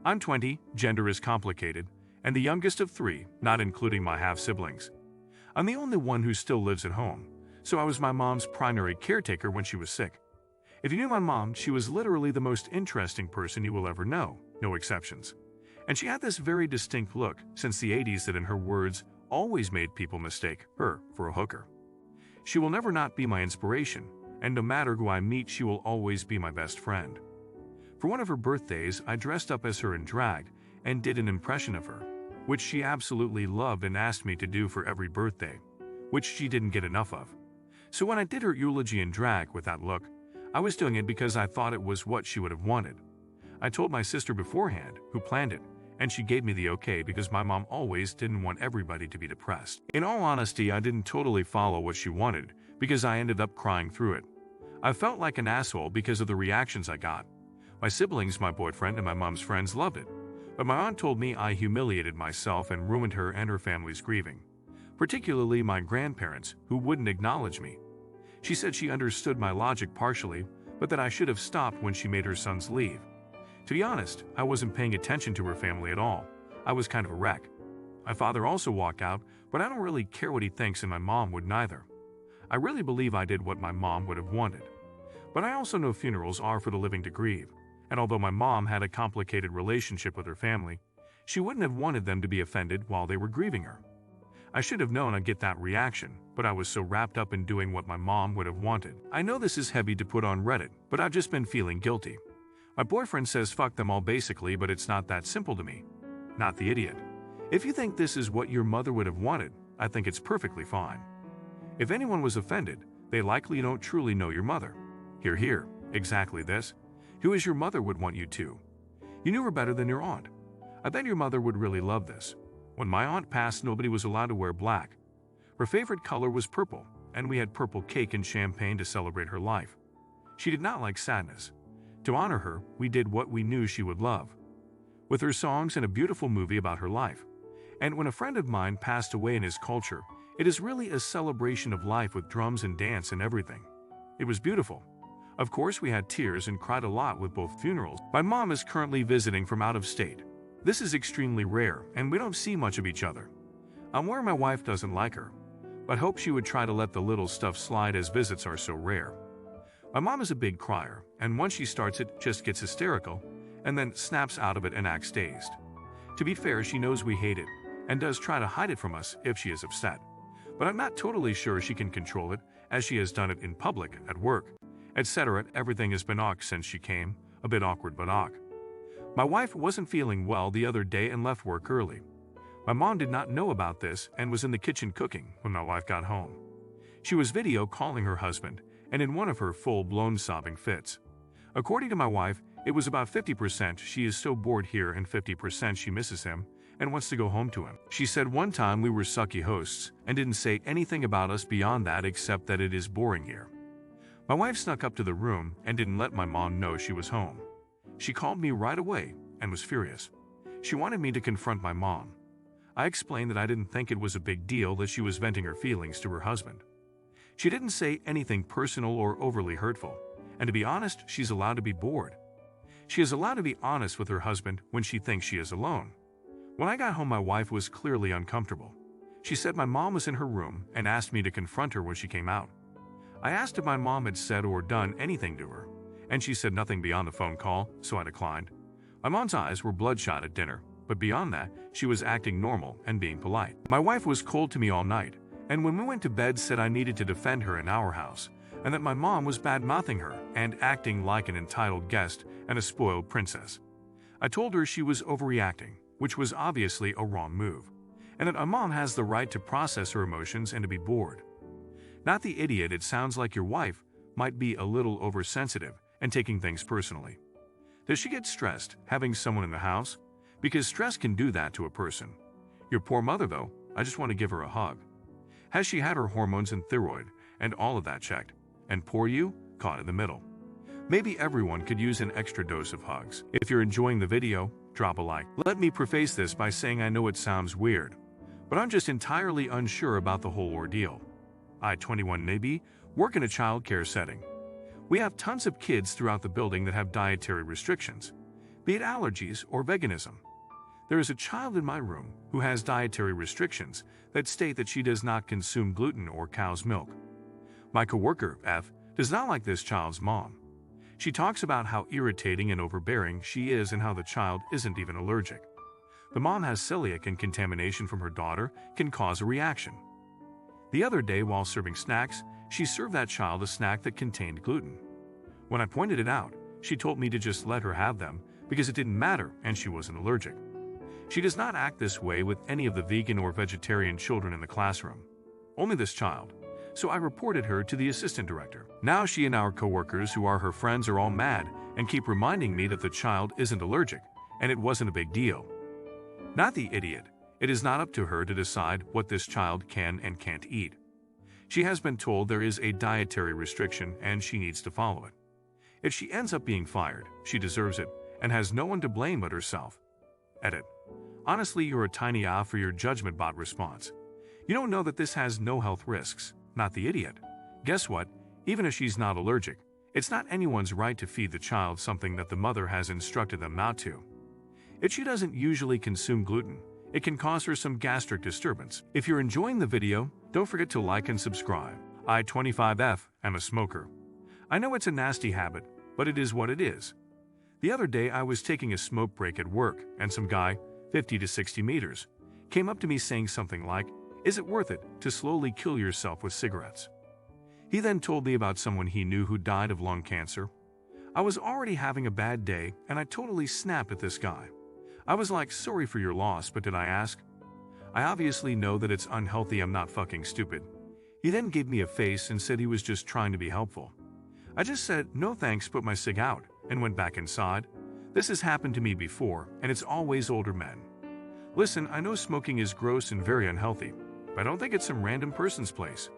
I'm 20, gender is complicated, and the youngest of three, not including my half-siblings. I'm the only one who still lives at home, so I was my mom's primary caretaker when she was sick. If you knew my mom, she was literally the most interesting person you will ever know, no exceptions. And she had this very distinct look since the 80s that, in her words, always made people mistake her for a hooker. She will never not be my inspiration, and no matter who I meet, she will always be my best friend. For one of her birthdays, I dressed up as her in drag and did an impression of her, which she absolutely loved and asked me to do for every birthday, which she didn't get enough of. So when I did her eulogy in drag with that look, I was doing it because I thought it was what she would have wanted. I told my sister beforehand, who planned it, and she gave me the okay because my mom always didn't want everybody to be depressed. In all honesty, I didn't totally follow what she wanted because I ended up crying through it. I felt like an asshole because of the reactions I got. My siblings, my boyfriend, and my mom's friends loved it, but my aunt told me I humiliated myself and ruined her and her family's grieving, particularly my grandparents, who wouldn't acknowledge me. She said she understood my logic partially, but that I should have stopped when she made her sons leave. To be honest, I wasn't paying attention to her family at all. I was kind of a wreck. My father also walked out, but I don't really care what he thinks, and my mom would neither. I really believe I did what my mom would have wanted. But I also know funerals are for the living to grieve, and although my mom had a complicated relationship with her family, she wouldn't have wanted them to be offended while they were grieving her. I should have known I'd get that reaction, but I was so wrapped up in doing what my mom would have wanted. I know this is heavy to put on Reddit, but I've just been feeling guilty. My boyfriend says fuck them all basically, but it's not that simple to me. Not the idiot. If you think this is what your mother would have wanted, I think it's perfectly fine. If anyone was offended, they likely don't truly know your mother. Here, exactly this. Who is your mother would want you to? You knew her better than your aunt. I bet your mother would really love this. When my aunt passed, nobody was allowed to wear black. Her favorite color was purple, and we had purple cake and champagne to celebrate her life. She did not like sadness. To honor her, we did what we knew she would love, with her songs and a beautiful movie about her life. And when a friend of mine passed away in his culture, it is really a celebration of life with drums and dance and everything. It was beautiful. Of course, we had tears and cried a lot with both funerals. My mom is currently visiting from out of state. This is extremely rare, and we don't see much of each other. I'm worried my wife doesn't like her, but hope she would try to let the little stuff slide as visits are so rare. My mom is a big crier, and once she starts it, just gets hysterical, and then snaps out of it and acts dazed. To be fair, she knows we hate it, and does try to hide it from us if she is upset. But I'm not totally sure she can control it, as she has done it in public, at work, etc. Everything has been awkward since she came, a bit awkward but awk. My wife wasn't feeling well the other day and left work early. My mom did not know about this and was in the kitchen cooking when my wife got home. She was video calling her husband, and in one of her full-blown sobbing fits. According to my wife, it was about 50% she is so bored here and 50% she misses him and wants to go home to him. She said one time we were sucky hosts and didn't say anything about us beyond that except that it is boring here. My wife snuck up to the room and didn't let my mom know she was home. She called me right away and was furious. She wanted me to confront my mom. I explained that I didn't think it was a big deal that she was venting her feelings to her husband. She didn't say anything personal or overly hurtful, and to be honest, she's allowed to be bored. She is allowed to be honest with her husband when she thinks she is alone. When I got home, my wife was clearly uncomfortable. She said my mom was in her room and asked me to confront her when she came out. I asked if my mom had said or done anything to her, and she said nothing beyond the phone call, so I declined. My mom's eyes were bloodshot at dinner, but beyond that, she was acting normal and being polite. My wife was cold to me all night, and when we went to bed said I needed to defend her in our house, and that my mom was bad-mouthing her and acting like an entitled guest and a spoiled princess. I told her she was overreacting, which was obviously a wrong move, and that a mom has the right to process her emotions and to be bored. Not the idiot, it sounds like your wife might be a little oversensitive and taking things personally. Does she get stressed having someone in the house? Because stress can do that to a person. Your poor mother, though, I just want to give her a hug. Has she had her hormones and thyroid and all of that checked? And poor you, caught in the middle. Maybe everyone could use an extra dose of hugs. If you're enjoying the video, drop a like. Let me preface this by saying I know it sounds weird, but I'm just entirely unsure about the whole ordeal. I, 21 maybe, work in a child care setting. We have tons of kids throughout the building that have dietary restrictions. be it allergies or veganism. There is a child in my room who has dietary restrictions that state that she does not consume gluten or cow's milk. My coworker, F, does not like this child's mom. She talks about how irritating and overbearing she is and how the child isn't even allergic. The mom has celiac, and contamination from her daughter can cause a reaction. The other day, while serving snacks, she served that child a snack that contained gluten. When I pointed it out, she told me to just let her have them because it didn't matter and she wasn't allergic. She does not act this way with any of the vegan or vegetarian children in the classroom. Only this child. So I reported her to the assistant director. Now she and our coworkers who are her friends are all mad and keep reminding me that the child isn't allergic and it wasn't a big deal. Not the idiot. It is not up to her to decide what this child can and can't eat. She has been told there is a dietary restriction and she needs to follow it. If she ends up being fired, she deserves it and has no one to blame but herself. Edit. Honestly, you're a tiny ah for your judgment bot response. You don't know that this has no health risks. Not the idiot. Guess what? Even if she's not allergic, it's not anyone's right to feed the child something that the mother has instructed them not to. If she doesn't usually consume gluten, it can cause her some gastric disturbance. If you're enjoying the video, don't forget to like and subscribe. I, 25F, am a smoker. I know it's a nasty habit, but it is what it is. The other day I was taking a smoke break at work, and some guy, 50 to 60 meters, came up to me saying something like, "Is it worth it to slowly kill yourself with cigarettes?" He then told me about someone he knew who died of lung cancer. I was already having a bad day, and I totally snapped at this guy. I was like, "Sorry for your loss, but did I ask?" I obviously know that it's unhealthy. I'm not fucking stupid. He then gave me a face and said he was just trying to be helpful. I just said, "No thanks," put my cig out, and went back inside. This has happened to me before, and it's always older men. Listen, I know smoking is gross and very unhealthy, but I don't think it's some random person's place.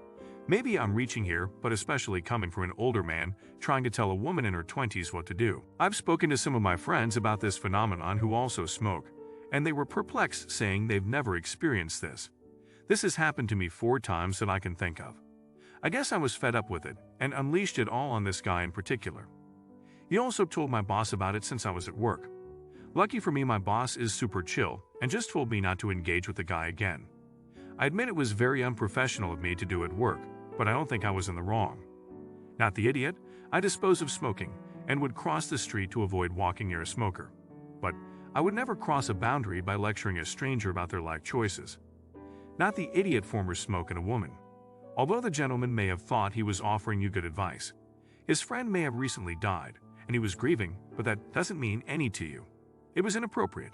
Maybe I'm reaching here, but especially coming from an older man trying to tell a woman in her 20s what to do. I've spoken to some of my friends about this phenomenon who also smoke, and they were perplexed, saying they've never experienced this. This has happened to me 4 times that I can think of. I guess I was fed up with it and unleashed it all on this guy in particular. He also told my boss about it since I was at work. Lucky for me, my boss is super chill and just told me not to engage with the guy again. I admit it was very unprofessional of me to do at work, but I don't think I was in the wrong. Not the idiot, I dispose of smoking and would cross the street to avoid walking near a smoker. But I would never cross a boundary by lecturing a stranger about their life choices. Not the idiot, former smoke and a woman. Although the gentleman may have thought he was offering you good advice, his friend may have recently died, and he was grieving, but that doesn't mean any to you. It was inappropriate.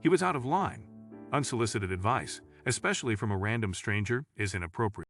He was out of line. Unsolicited advice, especially from a random stranger, is inappropriate.